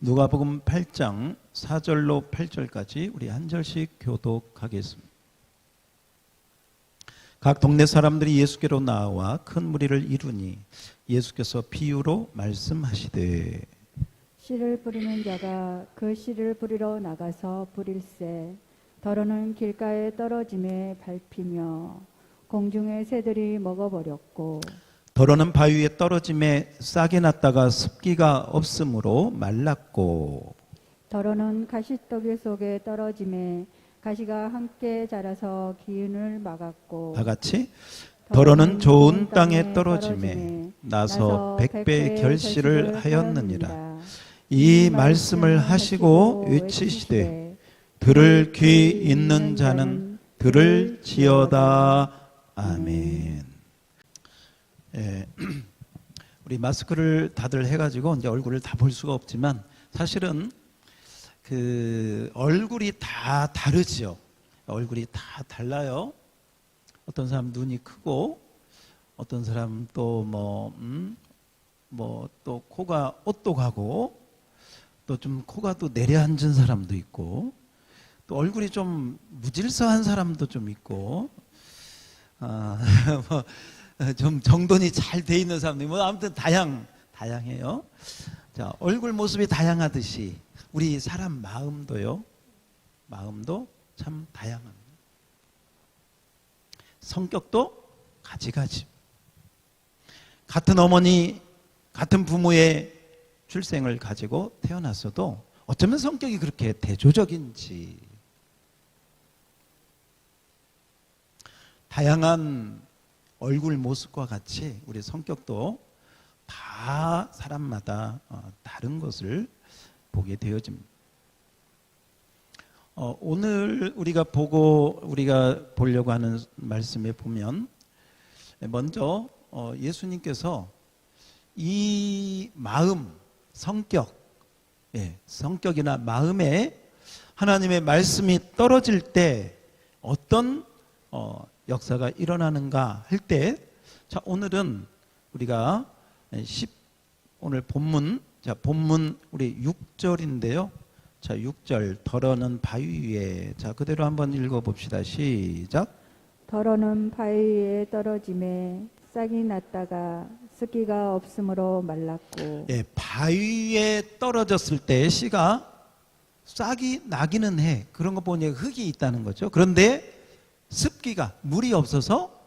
누가복음 8장 4절로 8절까지 우리 한 절씩 교독하겠습니다. 각 동네 사람들이 예수께로 나와 큰 무리를 이루니 예수께서 비유로 말씀하시되 씨를 뿌리는 자가 그 씨를 뿌리러 나가서 뿌릴새 더러는 길가에 떨어짐에 밟히며 공중의 새들이 먹어버렸고 더러는 바위 위에 떨어짐에 싹이 났다가 습기가 없으므로 말랐고 더러는 가시더기 속에 떨어짐에 가시가 함께 자라서 기운을 막았고 다 같이 더러는 좋은 땅에 떨어짐에 나서 백배의 결실을 하였느니라. 이 말씀을 하시고 외치시되 들을 귀 있는 자는 들을지어다. 아멘. 예, 우리 마스크를 다들 해가지고 이제 얼굴을 다 볼 수가 없지만 사실은 그 얼굴이 다 다르지요. 얼굴이 다 달라요. 어떤 사람 눈이 크고 어떤 사람 또 뭐 또 코가 옷도 가고 또 좀 코가 또 내려앉은 사람도 있고 또 얼굴이 좀 무질서한 사람도 좀 있고 좀 정돈이 잘 돼 있는 사람들 뭐 아무튼 다양해요. 자, 얼굴 모습이 다양하듯이 우리 사람 마음도요. 마음도 참 다양합니다. 성격도 가지가지. 같은 어머니, 같은 부모의 출생을 가지고 태어났어도 어쩌면 성격이 그렇게 대조적인지 다양한 얼굴 모습과 같이 우리 성격도 다 사람마다 다른 것을 보게 되어집니다. 오늘 우리가 보려고 하는 말씀에 보면 먼저 예수님께서 이 마음, 성격이나 마음에 하나님의 말씀이 떨어질 때 어떤 역사가 일어나는가 할 때, 자, 오늘은 우리가 오늘 본문 우리 6절인데요. 자, 6절 더러는 바위 위에. 자, 그대로 한번 읽어봅시다. 시작. 더러는 바위 위에 떨어짐에 싹이 났다가 습기가 없으므로 말랐고 예, 바위 위에 떨어졌을 때 씨가 싹이 나기는 해. 그런 거 보니 흙이 있다는 거죠. 그런데 습기가 물이 없어서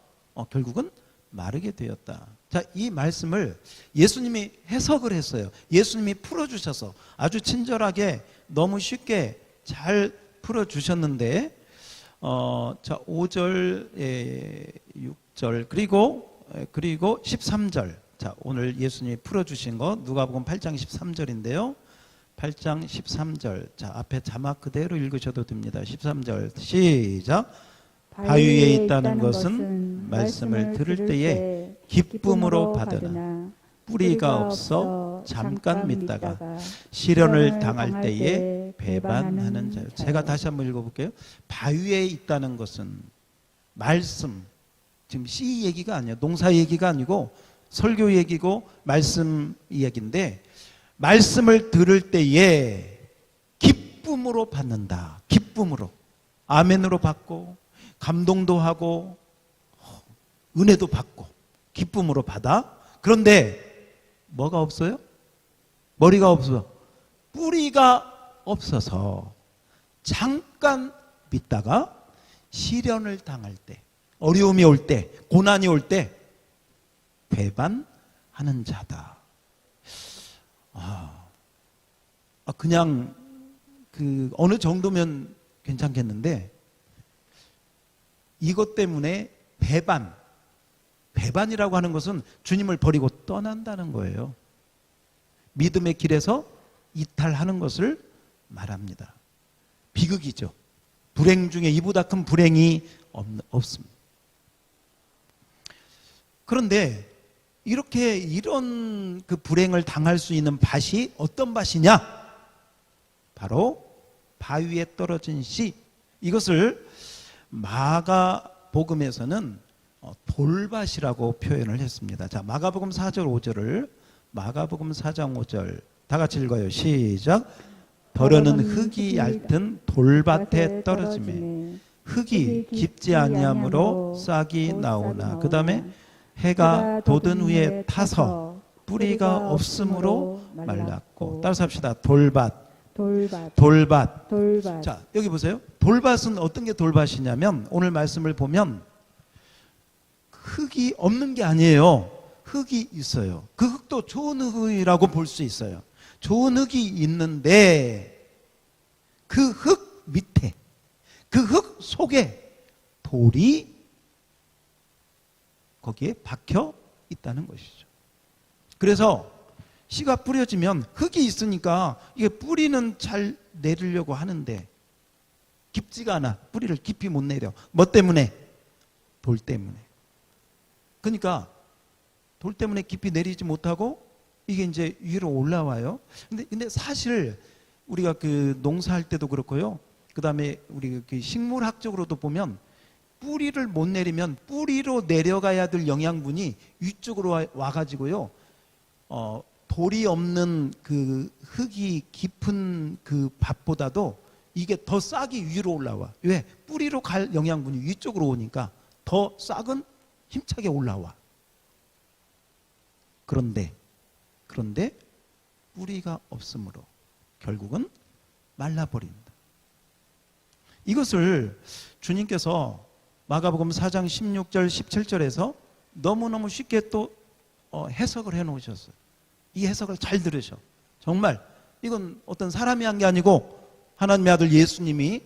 결국은 마르게 되었다. 자, 이 말씀을 예수님이 해석을 했어요. 예수님이 풀어주셔서 아주 친절하게 너무 쉽게 잘 풀어주셨는데 자, 5절, 6절 그리고 13절. 자, 오늘 예수님이 풀어주신 거 누가복음 8장 13절인데요. 8장 13절. 자, 앞에 자막 그대로 읽으셔도 됩니다. 13절 시작. 바위 위에 있다는 것은 말씀을 들을 때에 기쁨으로 받으나 뿌리가 없어 잠깐 믿다가 시련을 당할 때에 배반하는 자요. 제가 다시 한번 읽어볼게요. 바위 위에 있다는 것은 말씀, 지금 씨 얘기가 아니에요. 농사 얘기가 아니고 설교 얘기고 말씀 얘기인데 말씀을 들을 때에 기쁨으로 받는다. 기쁨으로. 아멘으로 받고 감동도 하고 은혜도 받고 기쁨으로 받아. 그런데 뭐가 없어요? 머리가 없어. 뿌리가 없어서 잠깐 믿다가 시련을 당할 때, 어려움이 올 때, 고난이 올 때 배반하는 자다. 그냥 그 어느 정도면 괜찮겠는데 이것 때문에 배반이라고 하는 것은 주님을 버리고 떠난다는 거예요. 믿음의 길에서 이탈하는 것을 말합니다. 비극이죠. 불행 중에 이보다 큰 불행이 없습니다. 그런데 이런 그 불행을 당할 수 있는 밭이 어떤 밭이냐? 바로 바위 위에 떨어진 씨. 이것을 마가복음에서는 돌밭이라고 표현을 했습니다. 자, 마가복음 4장 5절 다 같이 읽어요. 시작. 더러는 흙이 얇든 돌밭에 떨어지매 흙이 깊지 아니하므로 싹이 나오나. 그 다음에 해가 돋은 후에 타서 뿌리가 없으므로 말랐고. 따라서 합시다. 돌밭. 자, 여기 보세요. 돌밭은 어떤 게 돌밭이냐면 오늘 말씀을 보면 흙이 없는 게 아니에요. 흙이 있어요. 그 흙도 좋은 흙이라고 볼 수 있어요. 좋은 흙이 있는데 그 흙 밑에, 그 흙 속에 돌이 거기에 박혀 있다는 것이죠. 그래서 씨가 뿌려지면 흙이 있으니까 이게 뿌리는 잘 내리려고 하는데 깊지가 않아. 뿌리를 깊이 못 내려. 뭐 때문에? 돌 때문에. 그러니까 돌 때문에 깊이 내리지 못하고 이게 이제 위로 올라와요. 근데 사실 우리가 그 농사할 때도 그렇고요. 그 다음에 우리 그 식물학적으로도 보면 뿌리를 못 내리면 뿌리로 내려가야 될 영양분이 위쪽으로 와가지고요. 돌이 없는 그 흙이 깊은 그 밭보다도 이게 더 싹이 위로 올라와. 왜? 뿌리로 갈 영양분이 위쪽으로 오니까 더 싹은 힘차게 올라와. 그런데 뿌리가 없으므로 결국은 말라버린다. 이것을 주님께서 마가복음 4장 16절 17절에서 너무너무 쉽게 또 해석을 해놓으셨어요. 이 해석을 잘 들으셔. 정말 이건 어떤 사람이 한 게 아니고 하나님의 아들 예수님이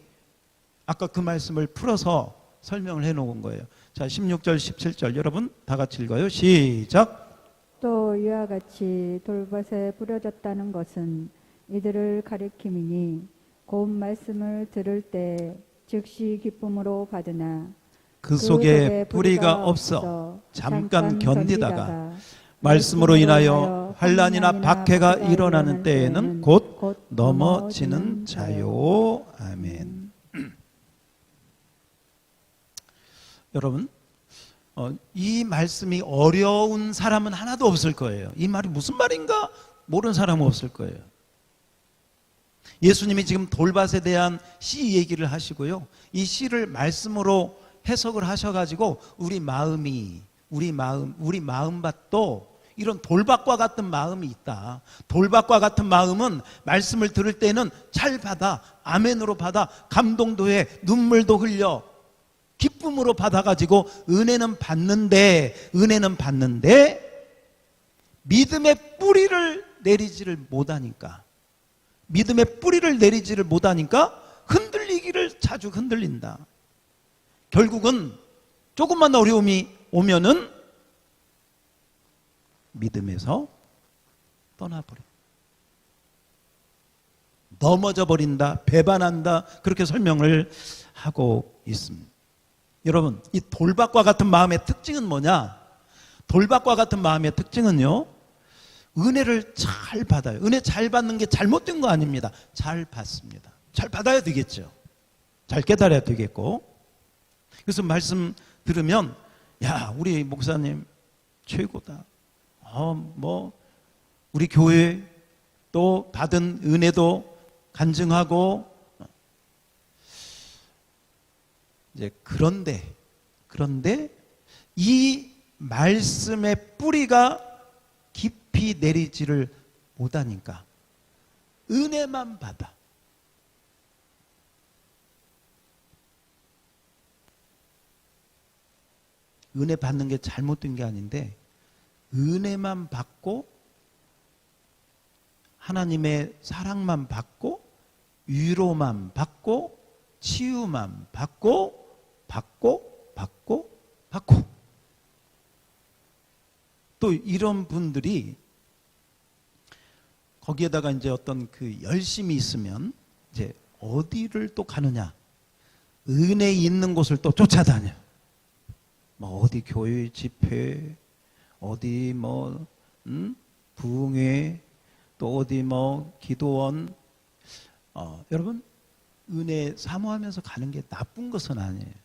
아까 그 말씀을 풀어서 설명을 해놓은 거예요. 자, 16절 17절 여러분 다 같이 읽어요. 시작. 또 이와 같이 돌밭에 뿌려졌다는 것은 이들을 가리킴이니 곧 말씀을 들을 때 즉시 기쁨으로 받으나 그 속에 뿌리가 없어 잠깐 견디다가 말씀으로 인하여 환난이나 박해가 일어나는 때에는 곧 넘어지는 자요. 아멘. 여러분, 이 말씀이 어려운 사람은 하나도 없을 거예요. 이 말이 무슨 말인가 모르는 사람은 없을 거예요. 예수님이 지금 돌밭에 대한 씨 얘기를 하시고요. 이 씨를 말씀으로 해석을 하셔가지고 우리 마음밭도 이런 돌밭과 같은 마음이 있다. 돌밭과 같은 마음은 말씀을 들을 때는 잘 받아, 아멘으로 받아, 감동도 해, 눈물도 흘려, 기쁨으로 받아가지고 은혜는 받는데 믿음의 뿌리를 내리지를 못하니까 흔들리기를 자주 흔들린다. 결국은 조금만 어려움이 오면은 믿음에서 떠나버린다. 넘어져 버린다. 배반한다. 그렇게 설명을 하고 있습니다. 여러분, 이 돌밭과 같은 마음의 특징은 뭐냐? 돌밭과 같은 마음의 특징은요, 은혜를 잘 받아요. 은혜 잘 받는 게 잘못된 거 아닙니다. 잘 받습니다. 잘 받아야 되겠죠. 잘 깨달아야 되겠고. 그래서 말씀 들으면, 야, 우리 목사님 최고다. 우리 교회 또 받은 은혜도 간증하고, 이제 그런데 이 말씀의 뿌리가 깊이 내리지를 못하니까 은혜만 받아. 은혜 받는 게 잘못된 게 아닌데 은혜만 받고 하나님의 사랑만 받고 위로만 받고 치유만 받고 또 이런 분들이 거기에다가 이제 어떤 그 열심이 있으면 이제 어디를 또 가느냐? 은혜 있는 곳을 또 쫓아다녀. 뭐 어디 교회 집회, 어디 뭐 부흥회, 또 어디 뭐 기도원. 여러분, 은혜 사모하면서 가는 게 나쁜 것은 아니에요.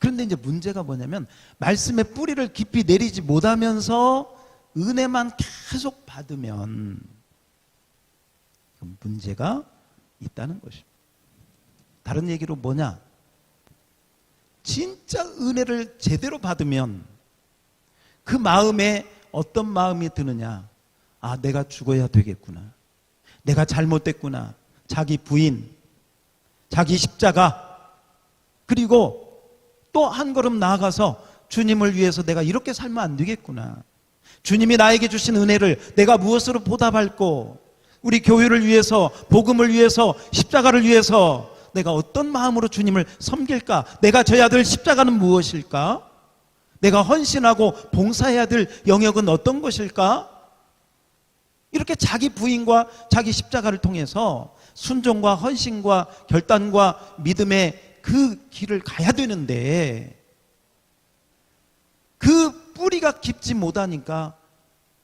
그런데 이제 문제가 뭐냐면 말씀의 뿌리를 깊이 내리지 못하면서 은혜만 계속 받으면 지금 문제가 있다는 것입니다. 다른 얘기로 뭐냐? 진짜 은혜를 제대로 받으면 그 마음에 어떤 마음이 드느냐? 아, 내가 죽어야 되겠구나. 내가 잘못됐구나. 자기 부인, 자기 십자가, 그리고 또 한 걸음 나아가서 주님을 위해서 내가 이렇게 살면 안 되겠구나. 주님이 나에게 주신 은혜를 내가 무엇으로 보답할고, 우리 교회를 위해서, 복음을 위해서, 십자가를 위해서 내가 어떤 마음으로 주님을 섬길까? 내가 져야 될 십자가는 무엇일까? 내가 헌신하고 봉사해야 될 영역은 어떤 것일까? 이렇게 자기 부인과 자기 십자가를 통해서 순종과 헌신과 결단과 믿음의 그 길을 가야 되는데, 그 뿌리가 깊지 못하니까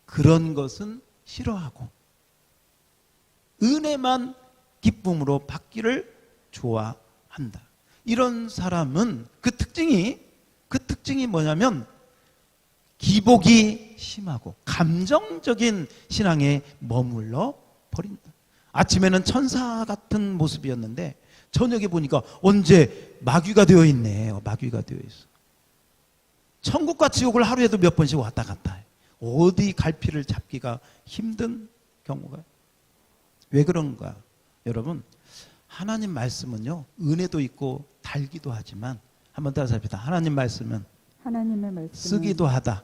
그런 것은 싫어하고 은혜만 기쁨으로 받기를 좋아한다. 이런 사람은 그 특징이 뭐냐면 기복이 심하고 감정적인 신앙에 머물러 버린다. 아침에는 천사 같은 모습이었는데 저녁에 보니까 언제 마귀가 되어 있네. 마귀가 되어 있어. 천국과 지옥을 하루에도 몇 번씩 왔다 갔다 해. 어디 갈피를 잡기가 힘든 경우가. 왜 그런가? 여러분, 하나님 말씀은요, 은혜도 있고 달기도 하지만, 한번 따라서 합시다. 하나님 말씀은 하나님의 말씀은 쓰기도 하다,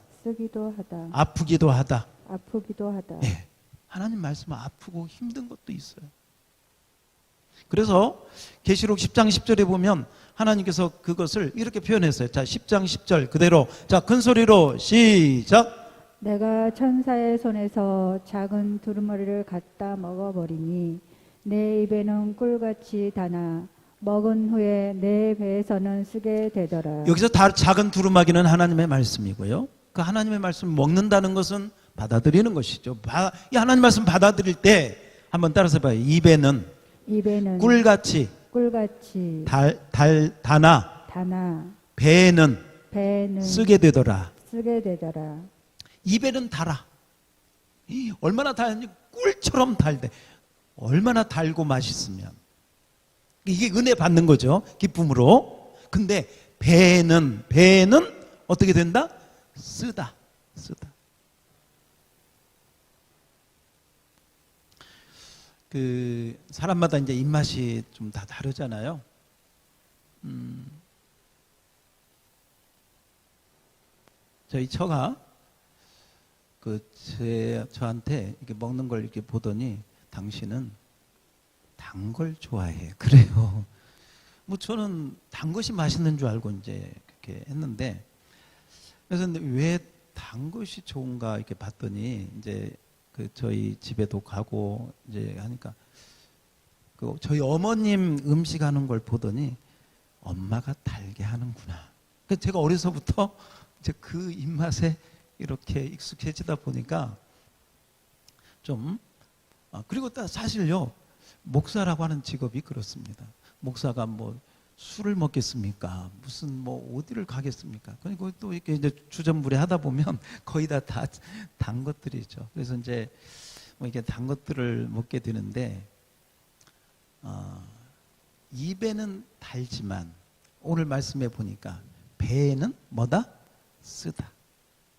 아프기도 하다. 네, 하나님 말씀은 아프고 힘든 것도 있어요. 그래서 계시록 10장 10절에 보면 하나님께서 그것을 이렇게 표현했어요. 자, 10장 10절 그대로. 자, 큰 소리로 시작. 내가 천사의 손에서 작은 두루마리를 갖다 먹어버리니 내 입에는 꿀같이 다나 먹은 후에 내 배에서는 쓰게 되더라. 여기서 다 작은 두루마기는 하나님의 말씀이고요. 그 하나님의 말씀 먹는다는 것은 받아들이는 것이죠. 이 하나님 말씀 받아들일 때 한번 따라서 봐요. 입에는 꿀같이 다나 배에는 쓰게 되더라. 입에는 달아. 얼마나 달은지 꿀처럼 달대. 얼마나 달고 맛있으면. 이게 은혜 받는 거죠. 기쁨으로. 근데 배에는 어떻게 된다? 쓰다. 그 사람마다 이제 입맛이 좀 다 다르잖아요. 저희 처가 저한테 이렇게 먹는 걸 이렇게 보더니 당신은 단 걸 좋아해. 그래요. 뭐 저는 단 것이 맛있는 줄 알고 이제 그렇게 했는데, 그래서 왜 단 것이 좋은가 이렇게 봤더니 이제 그 저희 집에도 가고 이제 하니까 그 저희 어머님 음식하는 걸 보더니 엄마가 달게 하는구나. 그래서 제가 어려서부터 이제 그 입맛에 이렇게 익숙해지다 보니까 좀 그리고 또 사실요, 목사라고 하는 직업이 그렇습니다. 목사가 뭐 술을 먹겠습니까? 무슨 뭐 어디를 가겠습니까? 그리고 또 이렇게 이제 주전부리 하다 보면 거의 다 단 것들이죠. 그래서 이제 뭐 이게 단 것들을 먹게 되는데, 입에는 달지만 오늘 말씀해 보니까 배에는 뭐다? 쓰다.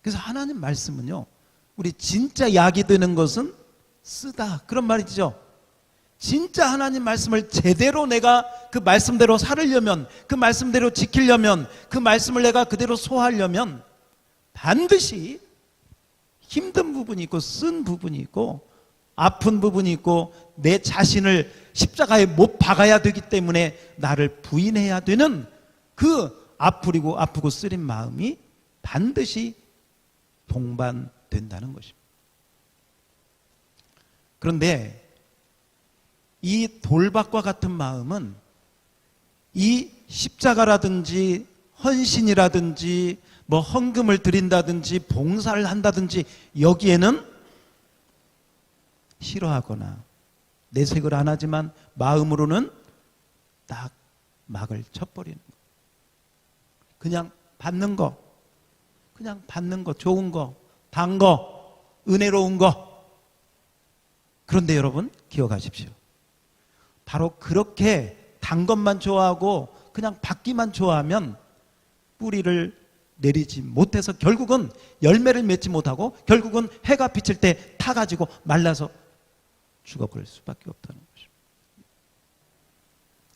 그래서 하나님 말씀은요, 우리 진짜 약이 되는 것은 쓰다. 그런 말이죠. 진짜 하나님 말씀을 제대로 내가 그 말씀대로 살으려면, 그 말씀대로 지키려면, 그 말씀을 내가 그대로 소화하려면 반드시 힘든 부분이 있고 쓴 부분이 있고 아픈 부분이 있고 내 자신을 십자가에 못 박아야 되기 때문에 나를 부인해야 되는 그 아프고 쓰린 마음이 반드시 동반된다는 것입니다. 그런데 이 돌박과 같은 마음은 이 십자가라든지 헌신이라든지 뭐 헌금을 드린다든지 봉사를 한다든지 여기에는 싫어하거나 내색을 안 하지만 마음으로는 딱 막을 쳐버리는 거. 그냥 받는 거, 좋은 거, 단 거, 은혜로운 거. 그런데 여러분 기억하십시오. 바로 그렇게 단 것만 좋아하고 그냥 받기만 좋아하면 뿌리를 내리지 못해서 결국은 열매를 맺지 못하고 결국은 해가 비칠 때 타가지고 말라서 죽어버릴 수밖에 없다는 것입니다.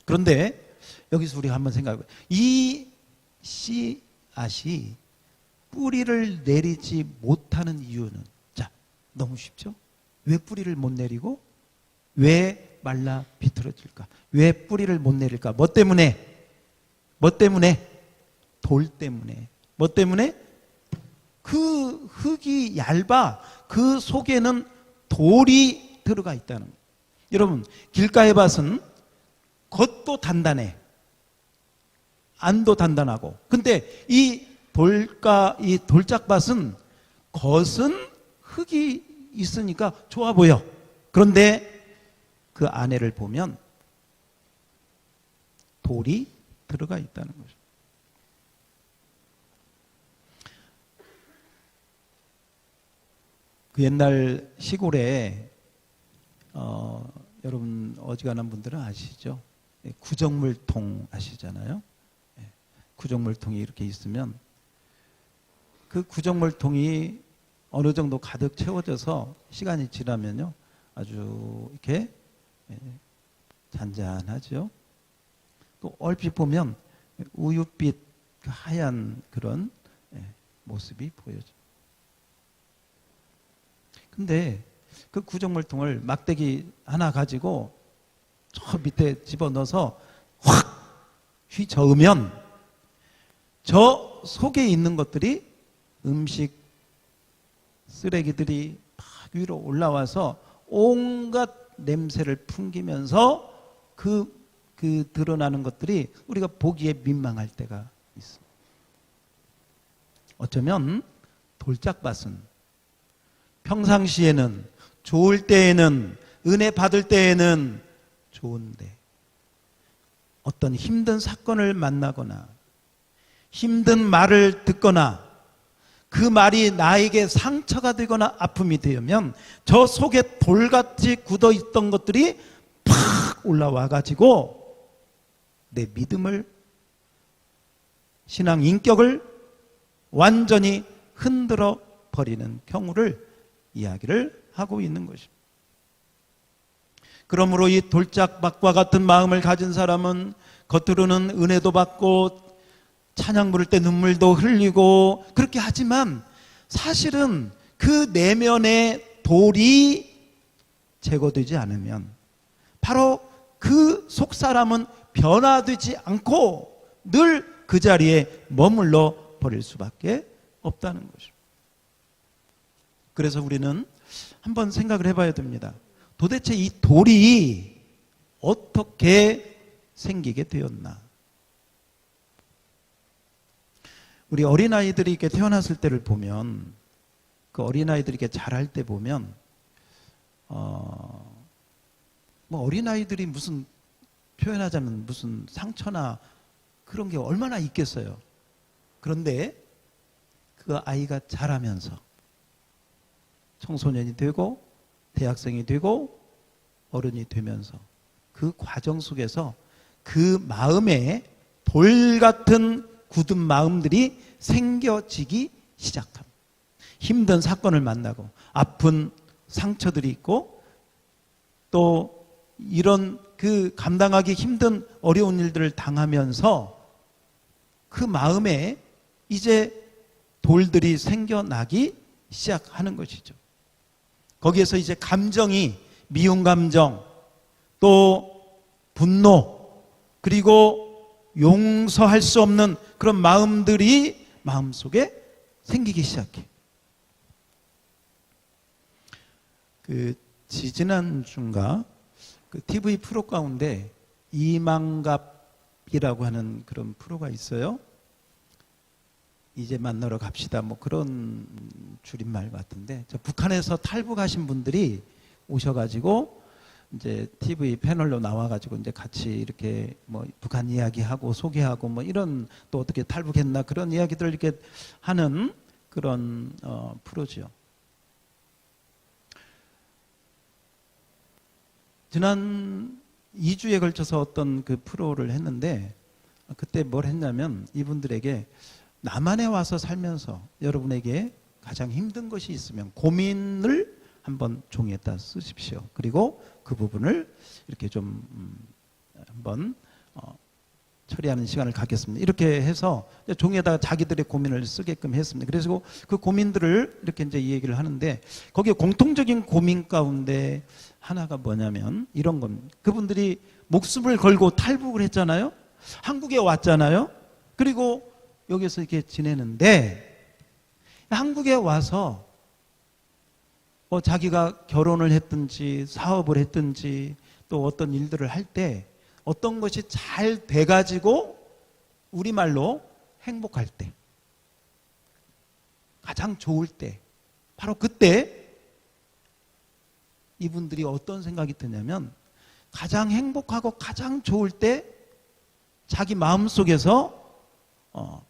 그런데 여기서 우리가 한번 생각해봐요. 이 씨앗이 뿌리를 내리지 못하는 이유는, 자, 너무 쉽죠? 왜 뿌리를 못 내리고 왜 말라 비틀어질까? 왜 뿌리를 못 내릴까? 뭐 때문에? 돌 때문에. 뭐 때문에? 그 흙이 얇아. 그 속에는 돌이 들어가 있다는 거예요. 여러분, 길가의 밭은 겉도 단단해. 안도 단단하고. 근데 이 돌짝밭은 겉은 흙이 있으니까 좋아 보여. 그런데 그 안에를 보면 돌이 들어가 있다는 거죠. 그 옛날 시골에 여러분 어지간한 분들은 아시죠? 구정물통 아시잖아요. 구정물통이 이렇게 있으면 그 구정물통이 어느 정도 가득 채워져서 시간이 지나면요 아주 이렇게 잔잔하죠. 또 얼핏 보면 우윳빛 하얀 그런 모습이 보여져. 근데 그 구정물통을 막대기 하나 가지고 저 밑에 집어넣어서 확 휘저으면 저 속에 있는 것들이 음식 쓰레기들이 막 위로 올라와서 온갖 냄새를 풍기면서 그 드러나는 것들이 우리가 보기에 민망할 때가 있어. 어쩌면 돌짝밭은 평상시에는 좋을 때에는 은혜 받을 때에는 좋은데 어떤 힘든 사건을 만나거나 힘든 말을 듣거나 그 말이 나에게 상처가 되거나 아픔이 되면 저 속에 돌같이 굳어 있던 것들이 팍 올라와 가지고 내 믿음을, 신앙 인격을 완전히 흔들어 버리는 경우를 이야기를 하고 있는 것입니다. 그러므로 이 돌짝밭과 같은 마음을 가진 사람은 겉으로는 은혜도 받고 찬양 부를 때 눈물도 흘리고 그렇게 하지만 사실은 그 내면의 돌이 제거되지 않으면 바로 그 속사람은 변화되지 않고 늘 그 자리에 머물러 버릴 수밖에 없다는 것입니다. 그래서 우리는 한번 생각을 해봐야 됩니다. 도대체 이 돌이 어떻게 생기게 되었나? 우리 어린아이들이 이렇게 태어났을 때를 보면 그 어린아이들이 이렇게 자랄 때 보면 뭐 어린아이들이 무슨 표현하자면 무슨 상처나 그런 게 얼마나 있겠어요. 그런데 그 아이가 자라면서 청소년이 되고 대학생이 되고 어른이 되면서 그 과정 속에서 그 마음에 돌 같은 굳은 마음들이 생겨지기 시작합니다. 힘든 사건을 만나고 아픈 상처들이 있고 또 이런 그 감당하기 힘든 어려운 일들을 당하면서 그 마음에 이제 돌들이 생겨나기 시작하는 것이죠. 거기에서 이제 감정이 미운 감정, 또 분노, 그리고 용서할 수 없는 그런 마음들이 마음속에 생기기 시작해. 그 지지난주인가 그 TV 프로 가운데 이만갑이라고 하는 그런 프로가 있어요. 이제 만나러 갑시다. 뭐 그런 줄임말 같은데 북한에서 탈북하신 분들이 오셔가지고 이제 TV 패널로 나와가지고 이제 같이 이렇게 뭐 북한 이야기하고 소개하고 뭐 이런 또 어떻게 탈북했나 그런 이야기들을 이렇게 하는 그런 프로죠. 지난 2주에 걸쳐서 어떤 그 프로를 했는데 그때 뭘 했냐면 이분들에게 남한에 와서 살면서 여러분에게 가장 힘든 것이 있으면 고민을 한번 종이에다 쓰십시오. 그리고 그 부분을 이렇게 좀 한번 처리하는 시간을 갖겠습니다. 이렇게 해서 종이에다가 자기들의 고민을 쓰게끔 했습니다. 그래서 그 고민들을 이렇게 이제 얘기를 하는데 거기에 공통적인 고민 가운데 하나가 뭐냐면 이런 겁니다. 그분들이 목숨을 걸고 탈북을 했잖아요. 한국에 왔잖아요. 그리고 여기서 이렇게 지내는데 한국에 와서 뭐 자기가 결혼을 했든지 사업을 했든지 또 어떤 일들을 할 때 어떤 것이 잘 돼가지고 우리말로 행복할 때 가장 좋을 때 바로 그때 이분들이 어떤 생각이 드냐면 가장 행복하고 가장 좋을 때 자기 마음속에서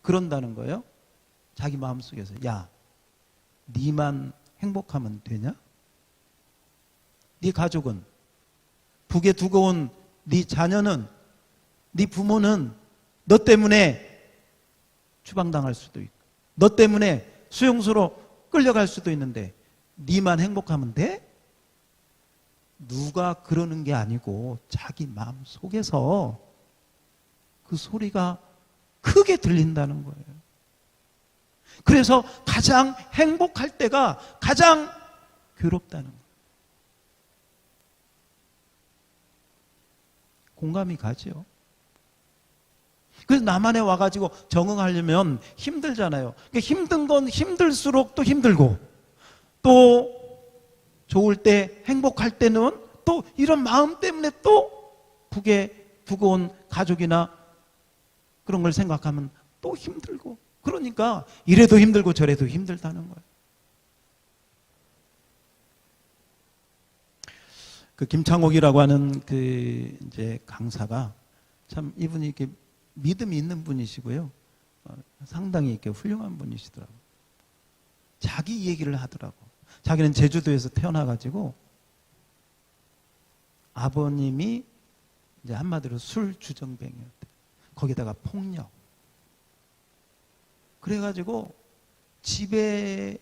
그런다는 거예요. 자기 마음속에서 야 니만 행복하면 되냐? 네 가족은 북에 두고 온 네 자녀는 네 부모는 너 때문에 추방당할 수도 있고 너 때문에 수용소로 끌려갈 수도 있는데 네만 행복하면 돼? 누가 그러는 게 아니고 자기 마음 속에서 그 소리가 크게 들린다는 거예요. 그래서 가장 행복할 때가 가장 괴롭다는 거예요. 공감이 가죠. 그래서 남한에 와가지고 적응하려면 힘들잖아요. 그러니까 힘든 건 힘들수록 또 힘들고 또 좋을 때 행복할 때는 또 이런 마음 때문에 또 북에 두고 온 가족이나 그런 걸 생각하면 또 힘들고 그러니까 이래도 힘들고 저래도 힘들다는 거예요. 그 김창옥이라고 하는 그 이제 강사가 참 이분이 이렇게 믿음이 있는 분이시고요. 상당히 이렇게 훌륭한 분이시더라고요. 자기 얘기를 하더라고. 자기는 제주도에서 태어나가지고 아버님이 이제 한마디로 술 주정뱅이였대. 거기다가 폭력. 그래가지고 집에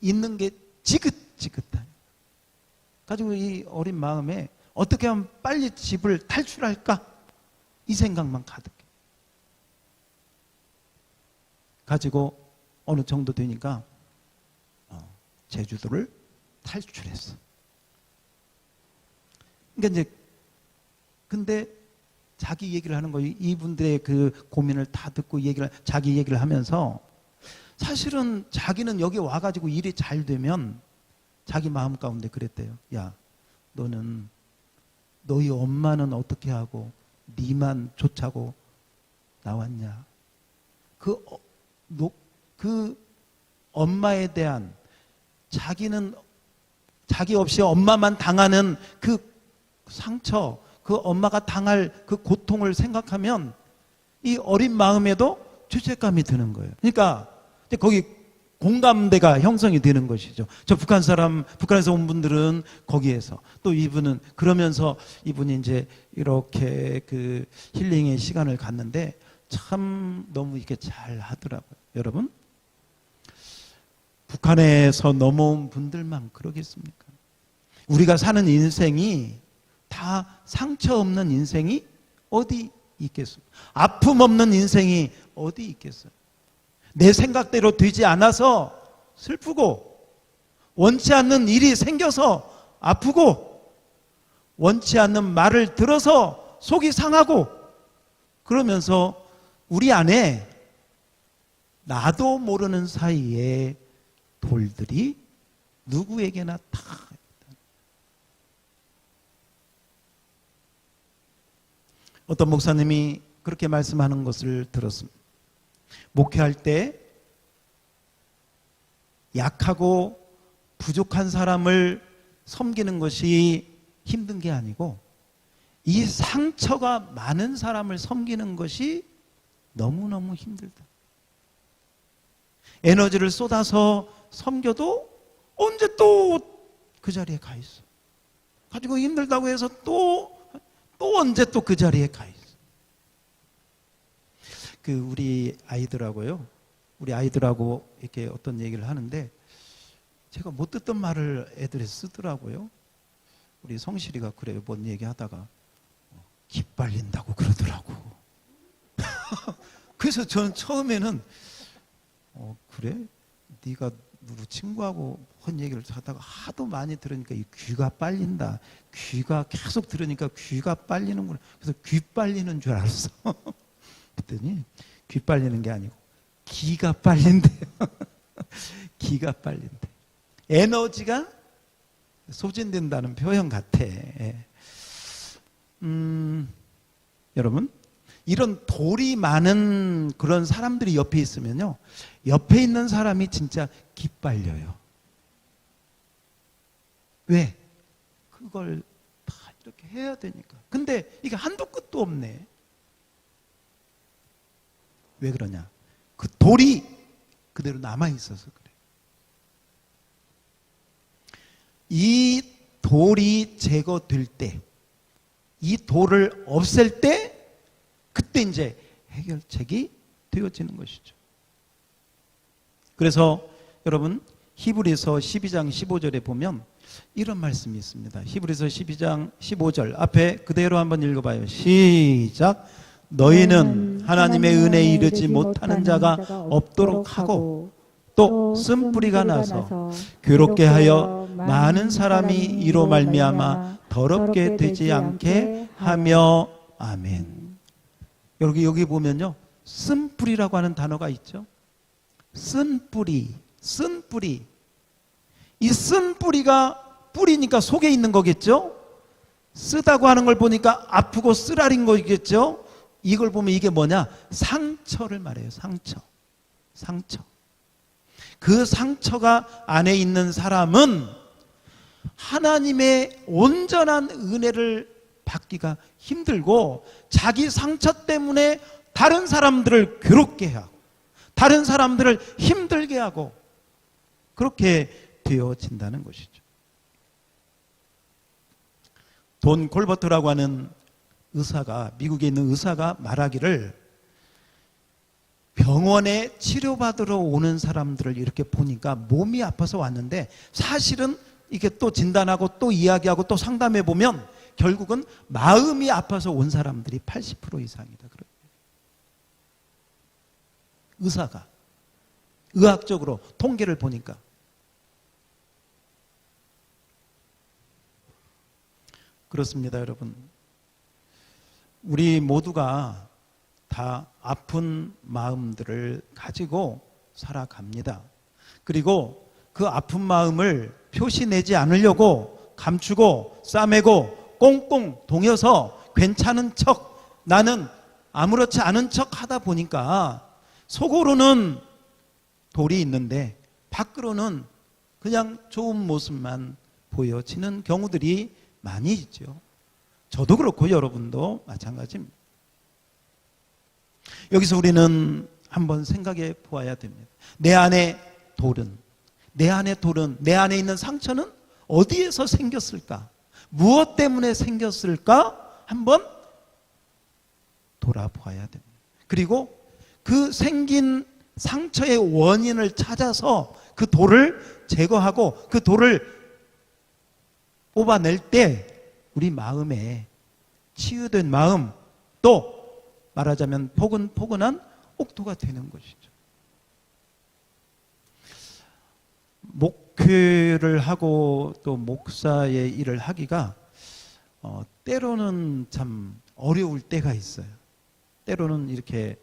있는 게 지긋지긋한. 가지고 이 어린 마음에 어떻게 하면 빨리 집을 탈출할까? 이 생각만 가득해. 가지고 어느 정도 되니까 제주도를 탈출했어. 그러니까 이제 근데 자기 얘기를 하는 거예요. 이분들의 그 고민을 다 듣고 자기 얘기를 하면서 사실은 자기는 여기 와가지고 일이 잘 되면 자기 마음 가운데 그랬대요. 야, 너는 너희 엄마는 어떻게 하고 니만 좋자고 나왔냐? 그 엄마에 대한 자기는 자기 없이 엄마만 당하는 그 상처, 그 엄마가 당할 그 고통을 생각하면 이 어린 마음에도 죄책감이 드는 거예요. 그러니까 거기 공감대가 형성이 되는 것이죠. 저 북한에서 온 분들은 거기에서 또 이분은 그러면서 이분이 이제 이렇게 그 힐링의 시간을 갖는데 참 너무 이렇게 잘 하더라고요. 여러분, 북한에서 넘어온 분들만 그러겠습니까? 우리가 사는 인생이 다 상처 없는 인생이 어디 있겠습니까? 아픔 없는 인생이 어디 있겠어요? 내 생각대로 되지 않아서 슬프고 원치 않는 일이 생겨서 아프고 원치 않는 말을 들어서 속이 상하고 그러면서 우리 안에 나도 모르는 사이에 돌들이 누구에게나 다 있다. 어떤 목사님이 그렇게 말씀하는 것을 들었습니다. 목회할 때 약하고 부족한 사람을 섬기는 것이 힘든 게 아니고 이 상처가 많은 사람을 섬기는 것이 너무너무 힘들다. 에너지를 쏟아서 섬겨도 언제 또 그 자리에 가 있어. 가지고 힘들다고 해서 또 언제 또 그 자리에 가 있어. 우리 아이들하고 이렇게 어떤 얘기를 하는데 제가 못 듣던 말을 애들이 쓰더라고요. 우리 성실이가 그래요. 뭔 얘기하다가 기빨린다고 그러더라고. 그래서 저는 처음에는 그래? 네가 누구 친구하고 한 얘기를 하다가 하도 많이 들으니까 이 귀가 빨린다. 귀가 계속 들으니까 귀가 빨리는구나. 그래서 귀 빨리는 줄 알았어. 그랬더니 귀 빨리는 게 아니고 기가 빨린대요. 기가 빨린대. 에너지가 소진된다는 표현 같아. 여러분, 이런 돌이 많은 그런 사람들이 옆에 있으면요, 옆에 있는 사람이 진짜 기빨려요. 왜? 그걸 다 이렇게 해야 되니까. 근데 이게 한도 끝도 없네. 왜 그러냐? 그 돌이 그대로 남아있어서 그래. 이 돌이 제거될 때, 이 돌을 없앨 때, 그때 이제 해결책이 되어지는 것이죠. 그래서 여러분, 히브리서 12장 15절에 보면 이런 말씀이 있습니다. 히브리서 12장 15절 앞에 그대로 한번 읽어봐요. 시작. 너희는 하나님의 은혜에 이르지 못하는 자가 없도록 하고 또 쓴뿌리가 나서 괴롭게 하여 많은 사람이 이로 말미암아 더럽게 되지 않게 하며. 아멘. 여기 보면요, 쓴뿌리라고 하는 단어가 있죠. 쓴뿌리. 이 쓴뿌리가 뿌리니까 속에 있는 거겠죠. 쓰다고 하는 걸 보니까 아프고 쓰라린 거겠죠. 이걸 보면 이게 뭐냐? 상처를 말해요. 상처. 그 상처가 안에 있는 사람은 하나님의 온전한 은혜를 받기가 힘들고 자기 상처 때문에 다른 사람들을 괴롭게 하고 다른 사람들을 힘들게 하고 그렇게 되어진다는 것이죠. 돈 콜버트라고 하는 의사가, 미국에 있는 의사가 말하기를, 병원에 치료받으러 오는 사람들을 이렇게 보니까 몸이 아파서 왔는데 사실은 이게 또 진단하고 또 이야기하고 또 상담해 보면 결국은 마음이 아파서 온 사람들이 80% 이상이다. 의사가 의학적으로 통계를 보니까. 그렇습니다, 여러분. 우리 모두가 다 아픈 마음들을 가지고 살아갑니다. 그리고 그 아픈 마음을 표시내지 않으려고 감추고 싸매고 꽁꽁 동여서 괜찮은 척, 나는 아무렇지 않은 척 하다 보니까 속으로는 돌이 있는데 밖으로는 그냥 좋은 모습만 보여지는 경우들이 많이 있죠. 저도 그렇고 여러분도 마찬가지입니다. 여기서 우리는 한번 생각해 보아야 됩니다. 내 안에 돌은, 내 안에 있는 상처는 어디에서 생겼을까? 무엇 때문에 생겼을까? 한번 돌아보아야 됩니다. 그리고 그 생긴 상처의 원인을 찾아서 그 돌을 제거하고 그 돌을 뽑아낼 때 우리 마음에 치유된 마음, 또 말하자면 포근포근한 옥토가 되는 것이죠. 목회를 하고 또 목사의 일을 하기가 때로는 참 어려울 때가 있어요. 때로는 이렇게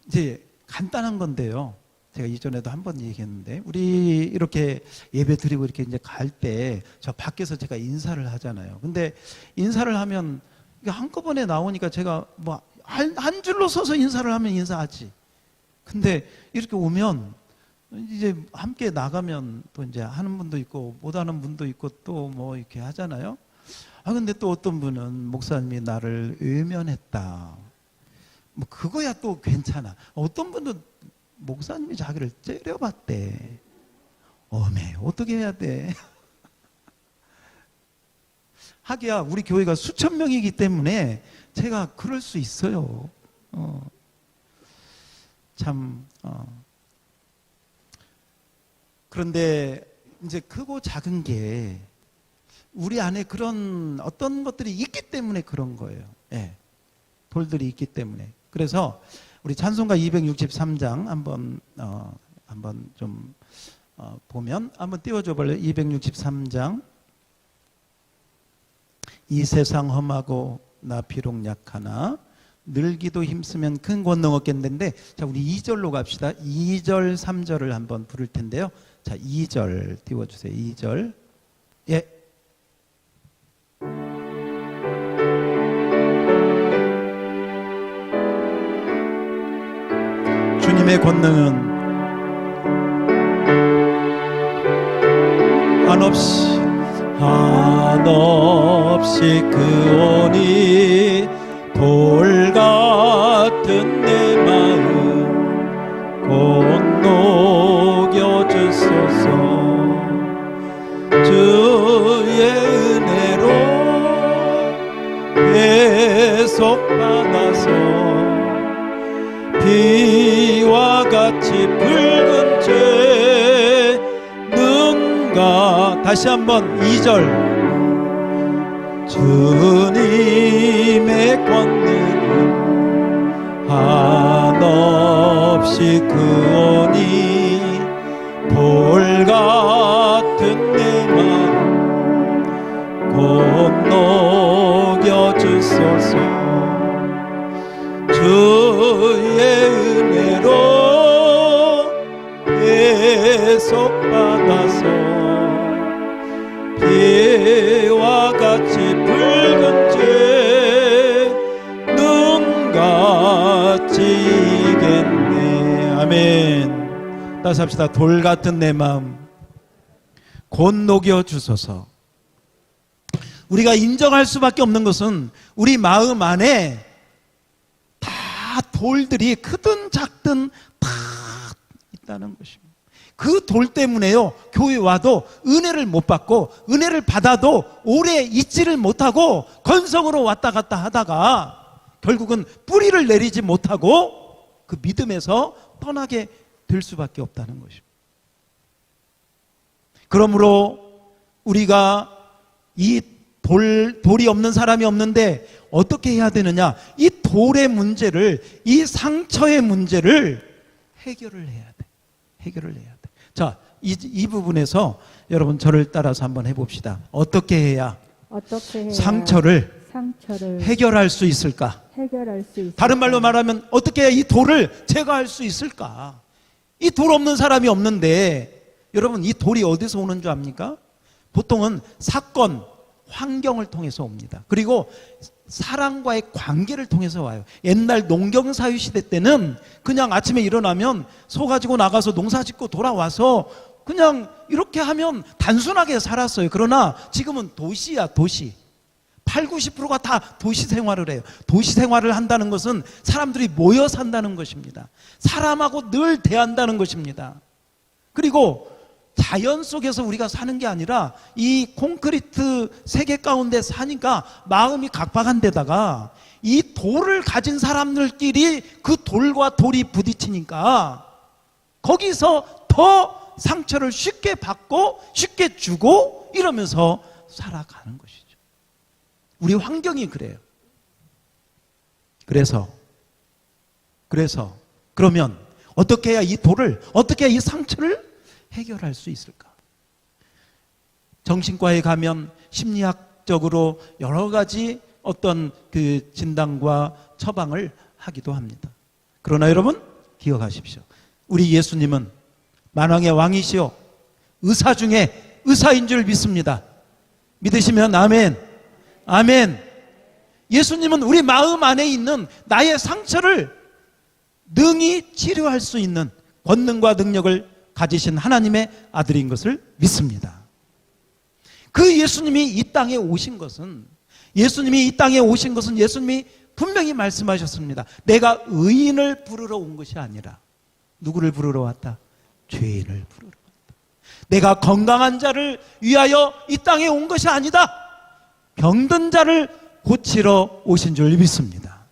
이제 간단한 건데요. 제가 이전에도 한번 얘기했는데, 우리 이렇게 예배 드리고 이렇게 이제 갈 때 저 밖에서 제가 인사를 하잖아요. 근데 인사를 하면 이게 한꺼번에 나오니까 제가 뭐 한 줄로 서서 인사를 하면 인사하지. 근데 이렇게 오면 이제 함께 나가면 또 이제 하는 분도 있고 못 하는 분도 있고 또 뭐 이렇게 하잖아요. 근데 또 어떤 분은 목사님이 나를 외면했다. 뭐 그거야 또 괜찮아. 어떤 분은 목사님이 자기를 째려봤대. 어메, 어떻게 해야 돼? 하기야 우리 교회가 수천 명이기 때문에 제가 그럴 수 있어요. 그런데 이제 크고 작은 게 우리 안에 그런 어떤 것들이 있기 때문에 그런 거예요. 예. 돌들이 있기 때문에. 그래서 우리 찬송가 263장 한번 좀 보면 한번 띄워줘 볼래요? 263장. 이 세상 험하고 나 비록 약하나 늘기도 힘쓰면 큰 권능 얻겠는데, 자 우리 2절로 갑시다. 2절 3절을 한번 부를 텐데요. 자 2절 띄워주세요. 2절. 예. 주님의 권능은 한없이 크오니 돌 같은 내 마음 곧 녹여주소서. 주의 은혜로 계속 받아서 비와 같이 붉은 죄 눈가. 다시 한번 2절. 주님의 권능은 한없이 크오니 돌 같은 내 마음 곧 녹여주소서. 주의 은혜로 계속 받아서 비와 같이 붉은 죄 눈같이 이겠네. 아멘. 다시 합시다. 돌 같은 내 마음 곧 녹여 주소서. 우리가 인정할 수밖에 없는 것은 우리 마음 안에 다 돌들이 크든 작든 다 있다는 것입니다. 그 돌 때문에요, 교회 와도 은혜를 못 받고 은혜를 받아도 오래 있지를 못하고 건성으로 왔다 갔다 하다가 결국은 뿌리를 내리지 못하고 그 믿음에서 떠나게 될 수밖에 없다는 것입니다. 그러므로 우리가 이 돌이 없는 사람이 없는데 어떻게 해야 되느냐? 이 돌의 문제를, 이 상처의 문제를 해결을 해야 돼. 해결을 해야 돼. 자, 이 부분에서 여러분 저를 따라서 한번 해봅시다. 어떻게 해야 상처를 해결할 수 있을까? 다른 말로 말하면 어떻게 해야 이 돌을 제거할 수 있을까? 이 돌 없는 사람이 없는데, 여러분 이 돌이 어디서 오는 줄 압니까? 보통은 사건, 환경을 통해서 옵니다. 그리고 사람과의 관계를 통해서 와요. 옛날 농경사회 시대 때는 그냥 아침에 일어나면 소 가지고 나가서 농사 짓고 돌아와서 그냥 이렇게 하면 단순하게 살았어요. 그러나 지금은 도시야, 도시. 80~90%가 다 도시 생활을 해요. 도시 생활을 한다는 것은 사람들이 모여 산다는 것입니다. 사람하고 늘 대한다는 것입니다. 그리고 자연 속에서 우리가 사는 게 아니라 이 콘크리트 세계 가운데 사니까 마음이 각박한 데다가 이 돌을 가진 사람들끼리 그 돌과 돌이 부딪히니까 거기서 더 상처를 쉽게 받고 쉽게 주고 이러면서 살아가는 것이죠. 우리 환경이 그래요. 그래서 그러면 어떻게 해야 이 돌을, 어떻게 해야 이 상처를 해결할 수 있을까? 정신과에 가면 심리학적으로 여러 가지 어떤 그 진단과 처방을 하기도 합니다. 그러나 여러분 기억하십시오. 우리 예수님은 만왕의 왕이시오, 의사 중에 의사인 줄 믿습니다. 믿으시면 아멘. 아멘. 예수님은 우리 마음 안에 있는 나의 상처를 능히 치료할 수 있는 권능과 능력을 가지신 하나님의 아들인 것을 믿습니다. 그 예수님이 이 땅에 오신 것은, 예수님이 분명히 말씀하셨습니다. 내가 의인을 부르러 온 것이 아니라 누구를 부르러 왔다? 죄인을 부르러 왔다. 내가 건강한 자를 위하여 이 땅에 온 것이 아니다. 병든 자를 고치러 오신 줄 믿습니다.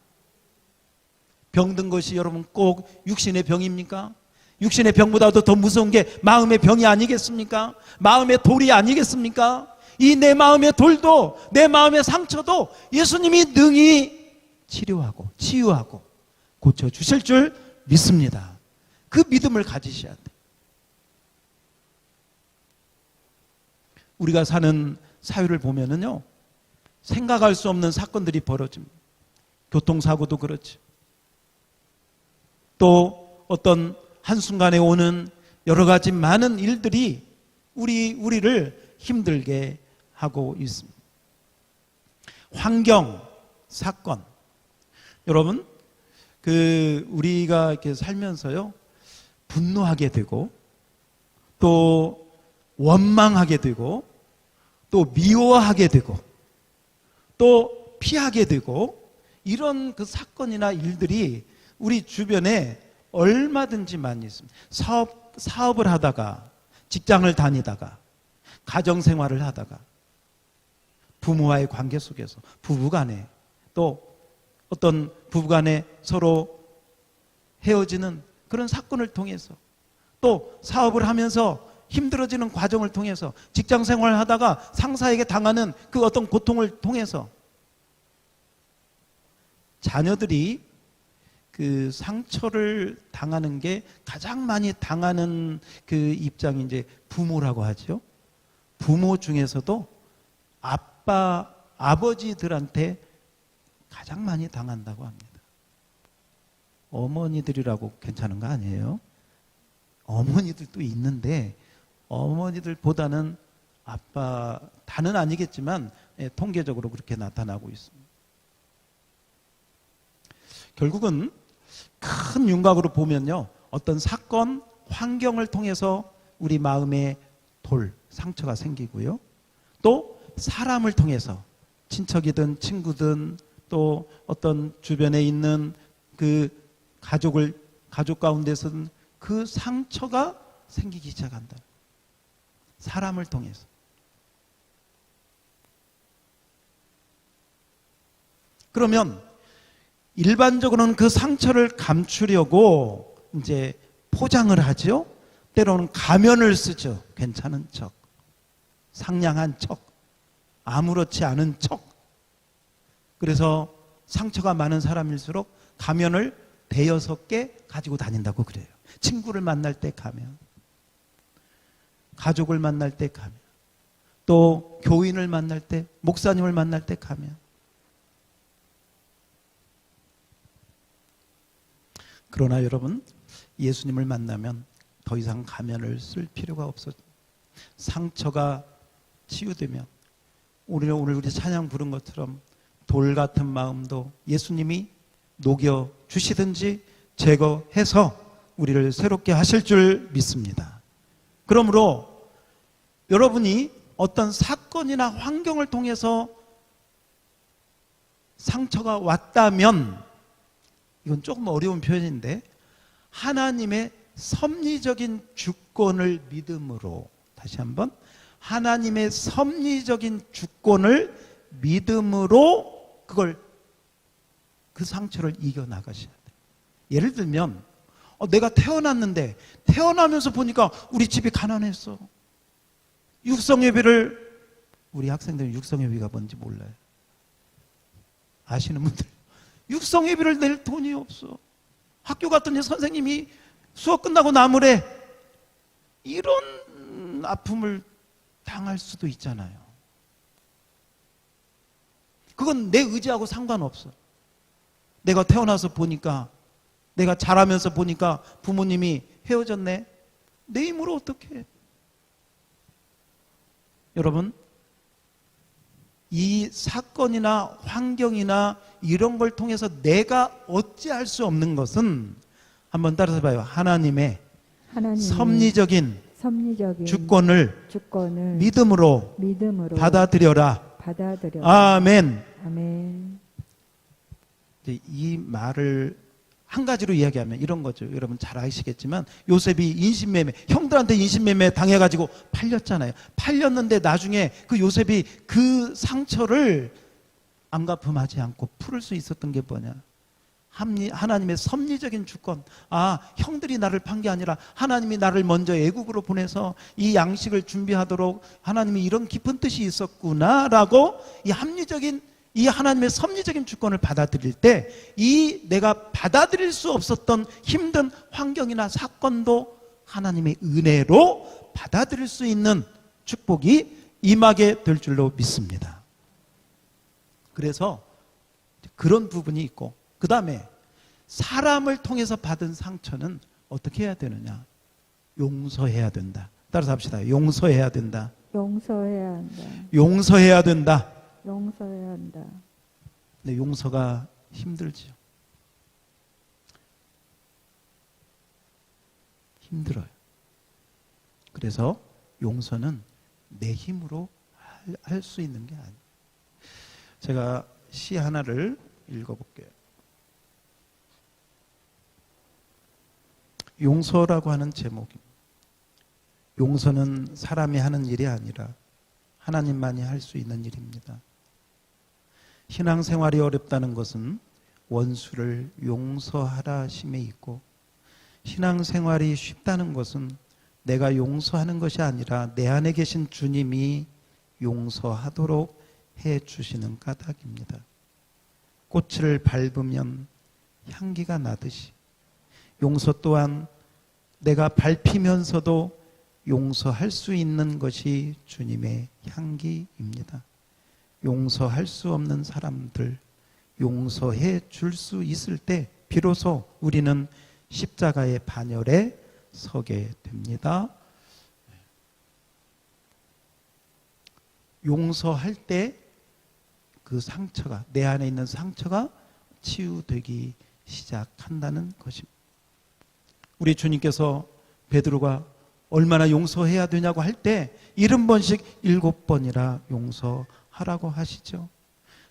병든 것이 여러분 꼭 육신의 병입니까? 육신의 병보다도 더 무서운 게 마음의 병이 아니겠습니까? 마음의 돌이 아니겠습니까? 이 내 마음의 돌도, 내 마음의 상처도 예수님이 능히 치료하고 치유하고 고쳐주실 줄 믿습니다. 그 믿음을 가지셔야 돼요. 우리가 사는 사회를 보면은요, 생각할 수 없는 사건들이 벌어집니다. 교통사고도 그렇죠. 또 어떤 한순간에 오는 여러 가지 많은 일들이 우리를 힘들게 하고 있습니다. 환경, 사건. 여러분, 우리가 이렇게 살면서요, 분노하게 되고, 또 원망하게 되고, 또 미워하게 되고, 또 피하게 되고, 이런 그 사건이나 일들이 우리 주변에 얼마든지 많이 있습니다. 사업을 하다가, 직장을 다니다가, 가정생활을 하다가, 부모와의 관계 속에서, 부부간에, 또 어떤 부부간에 서로 헤어지는 그런 사건을 통해서, 또 사업을 하면서 힘들어지는 과정을 통해서, 직장생활을 하다가 상사에게 당하는 그 어떤 고통을 통해서, 자녀들이 그 상처를 당하는 게 가장 많이 당하는 그 입장이 이제 부모라고 하죠. 부모 중에서도 아버지들한테 가장 많이 당한다고 합니다. 어머니들이라고 괜찮은 거 아니에요? 어머니들도 있는데 어머니들보다는 다는 아니겠지만 통계적으로 그렇게 나타나고 있습니다. 결국은 큰 윤곽으로 보면요, 어떤 사건, 환경을 통해서 우리 마음에 상처가 생기고요, 또 사람을 통해서 친척이든 친구든 또 어떤 주변에 있는 그 가족 가운데서는 그 상처가 생기기 시작한다. 사람을 통해서. 그러면 일반적으로는 그 상처를 감추려고 이제 포장을 하죠. 때로는 가면을 쓰죠. 괜찮은 척, 상냥한 척, 아무렇지 않은 척. 그래서 상처가 많은 사람일수록 가면을 대여섯 개 가지고 다닌다고 그래요. 친구를 만날 때 가면, 가족을 만날 때 가면, 또 교인을 만날 때, 목사님을 만날 때 가면. 그러나 여러분, 예수님을 만나면 더 이상 가면을 쓸 필요가 없어요. 상처가 치유되면 오늘 우리 찬양 부른 것처럼 돌 같은 마음도 예수님이 녹여 주시든지 제거해서 우리를 새롭게 하실 줄 믿습니다. 그러므로 여러분이 어떤 사건이나 환경을 통해서 상처가 왔다면, 이건 조금 어려운 표현인데, 하나님의 섭리적인 주권을 믿음으로, 다시 한번, 하나님의 섭리적인 주권을 믿음으로 그 상처를 이겨나가셔야 돼요. 예를 들면 내가 태어났는데 태어나면서 보니까 우리 집이 가난했어. 육성예배를, 우리 학생들은 육성예배가 뭔지 몰라요. 아시는 분들, 육성예배를 낼 돈이 없어. 학교 갔더니 선생님이 수업 끝나고 나무래. 이런 아픔을 당할 수도 있잖아요. 그건 내 의지하고 상관없어. 내가 태어나서 보니까, 내가 자라면서 보니까 부모님이 헤어졌네. 내 힘으로 어떻게? 여러분, 이 사건이나 환경이나 이런 걸 통해서 내가 어찌할 수 없는 것은, 한번 따라서 봐요. 하나님의 섭리적인 주권을 믿음으로 받아들여라. 아멘. 아멘. 이 말을 한 가지로 이야기하면 이런 거죠. 여러분 잘 아시겠지만 요셉이 인신매매, 형들한테 인신매매 당해가지고 팔렸잖아요. 팔렸는데 나중에 그 요셉이 그 상처를 암가품하지 않고 풀을 수 있었던 게 뭐냐? 하나님의 섭리적인 주권. 아, 형들이 나를 판 게 아니라 하나님이 나를 먼저 애국으로 보내서 이 양식을 준비하도록 하나님이 이런 깊은 뜻이 있었구나라고 이 합리적인 이 하나님의 섭리적인 주권을 받아들일 때 이 내가 받아들일 수 없었던 힘든 환경이나 사건도 하나님의 은혜로 받아들일 수 있는 축복이 임하게 될 줄로 믿습니다. 그래서 그런 부분이 있고, 그 다음에 사람을 통해서 받은 상처는 어떻게 해야 되느냐? 용서해야 된다. 따라서 합시다. 용서해야 된다. 용서해야 한다. 용서해야 된다. 용서해야 한다. 근데 용서가 힘들지요. 힘들어요. 그래서 용서는 내 힘으로 할 수 있는 게 아니에요. 제가 시 하나를 읽어볼게요. 용서라고 하는 제목입니다. 용서는 사람이 하는 일이 아니라 하나님만이 할 수 있는 일입니다. 신앙생활이 어렵다는 것은 원수를 용서하라 하심에 있고, 신앙생활이 쉽다는 것은 내가 용서하는 것이 아니라 내 안에 계신 주님이 용서하도록 해 주시는 까닭입니다. 꽃을 밟으면 향기가 나듯이 용서 또한 내가 밟히면서도 용서할 수 있는 것이 주님의 향기입니다. 용서할 수 없는 사람들 용서해 줄 수 있을 때 비로소 우리는 십자가의 반열에 서게 됩니다. 용서할 때 그 상처가, 내 안에 있는 상처가 치유되기 시작한다는 것입니다. 우리 주님께서 베드로가 얼마나 용서해야 되냐고 할 때 70번씩 7번이라 용서하라고 하시죠.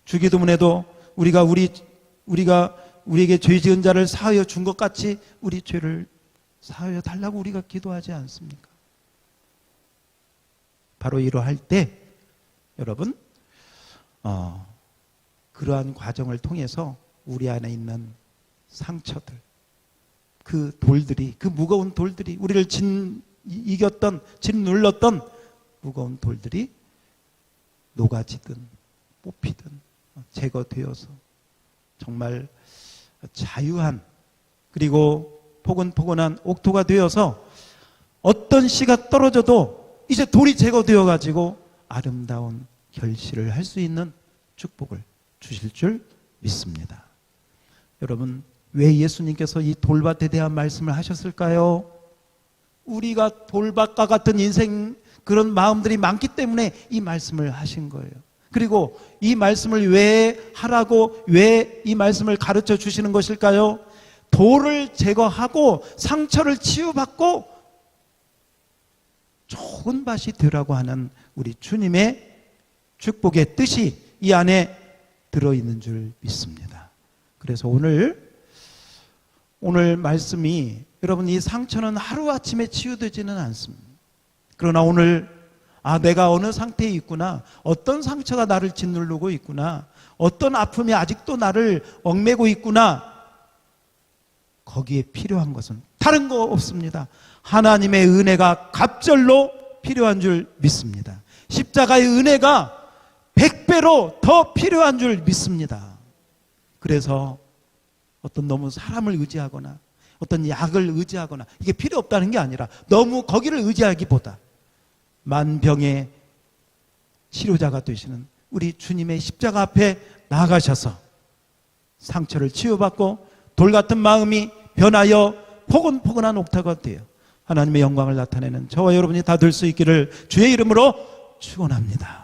주기도문에도 우리가 우리에게 죄 지은 자를 사하여 준 것 같이 우리 죄를 사하여 달라고 우리가 기도하지 않습니까? 바로 이러할 때 여러분 그러한 과정을 통해서 우리 안에 있는 상처들, 그 돌들이, 그 무거운 돌들이, 우리를 이겼던, 짓눌렀던 무거운 돌들이 녹아지든 뽑히든 제거되어서 정말 자유한, 그리고 포근포근한 옥토가 되어서 어떤 씨가 떨어져도 이제 돌이 제거되어 가지고 아름다운 결실을 할 수 있는 축복을 주실 줄 믿습니다. 여러분, 왜 예수님께서 이 돌밭에 대한 말씀을 하셨을까요? 우리가 돌밭과 같은 인생, 그런 마음들이 많기 때문에 이 말씀을 하신 거예요. 그리고 이 말씀을 왜 하라고, 왜 이 말씀을 가르쳐 주시는 것일까요? 돌을 제거하고 상처를 치유받고 좋은 밭이 되라고 하는 우리 주님의 축복의 뜻이 이 안에 들어있는 줄 믿습니다. 그래서 오늘 말씀이, 여러분, 이 상처는 하루아침에 치유되지는 않습니다. 그러나 오늘 내가 어느 상태에 있구나, 어떤 상처가 나를 짓누르고 있구나, 어떤 아픔이 아직도 나를 얽매고 있구나, 거기에 필요한 것은 다른 거 없습니다. 하나님의 은혜가 갑절로 필요한 줄 믿습니다. 십자가의 은혜가 100배로 더 필요한 줄 믿습니다. 그래서 어떤 너무 사람을 의지하거나 어떤 약을 의지하거나 이게 필요 없다는 게 아니라 너무 거기를 의지하기보다 만병의 치료자가 되시는 우리 주님의 십자가 앞에 나아가셔서 상처를 치유받고 돌같은 마음이 변하여 포근포근한 옥토가 되어 하나님의 영광을 나타내는 저와 여러분이 다 될 수 있기를 주의 이름으로 축원합니다.